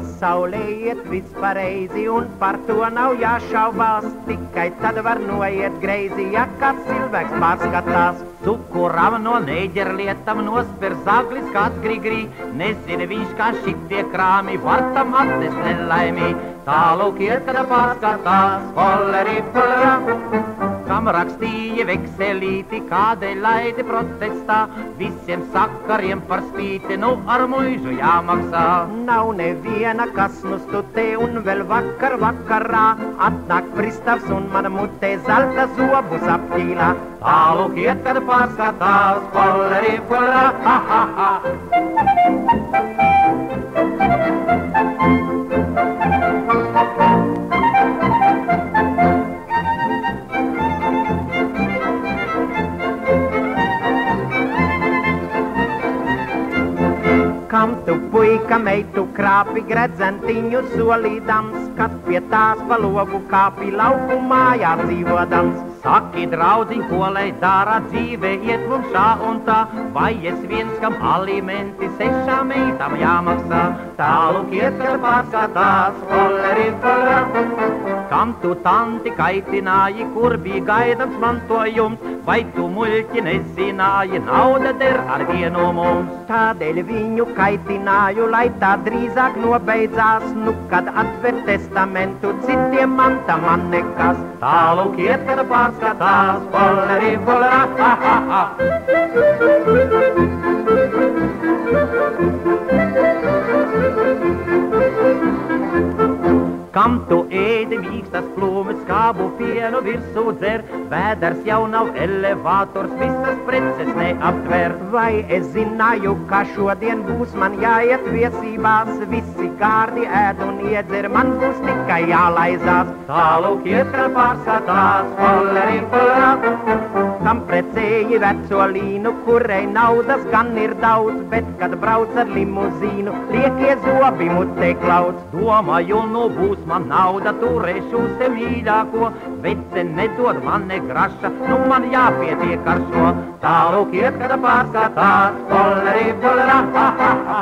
Pasaulē iet viss pareizi un par to nav jāšaubās. Tikai tad var noiet greizi, ja kāds cilvēks pārskatās. Cukuram no nēģerlietam nospir zaglis kāds grigri. Nezina viņš, kā šitie krāmi var tam atnest nelaimī. Tālūk iet, kad pārskatās, polleri polera. Kam rakstīja vekselīti, kādēļ laidi protestā. Visiem sakariem par spīti, nu ar muižu jāmaksā. Nav neviena, kas nu stutē un vēl vakar vakarā atnāk pristavs un man mutē zelta zobus apķīlā. Tālūk iet, kad pārskatās, polleri polera, ha ha ha. Kam tu puika meitu krāpi gredzentiņu solīdams, kad pie tās pa logu kāpi lauku mājā dzīvodams. Saki, draudziņ, ko lai dara dzīve iet mums šā un tā, vai es viens, kam alimenti 6 meitām jāmaksā. Tālūk iet, kad pārskatās, polleri polera. Kam tu tanti kaitināji, kur bija gaidams mantojums, vai tu muļķi nezināji, nauda der ar vienu mums. Tādēļ viņu kaitināju, lai tā drīzāk nobeidzās, nu kad atver testamentu citiem manta man nekas. Tālūk iet, kad pārskatās, polleri polera, ha ha ha. Kam tu ēdi mīkstas plūmes, kābu pienu virsū dzer, vēders jau nav elevators, visas preces neaptver. Vai es zināju, ka šodien būs man jāiet viesībās, visi gārdi ēd un iedzer, man būs tikai jālaizās. Tālūk iet, kad pārskatās, polleri polera. Kam precēji veco līnu, kurai naudas gan ir daudz, bet kad brauc ar limuzīnu, liekie zobi mutē klauc. Domāju, nu būs man nauda, turēšu se mīļāko, vece nedod man ne graša, nu man jāpietiek ar šo. Tālūk iet, kad pārskatās, polleri polera, ha ha ha.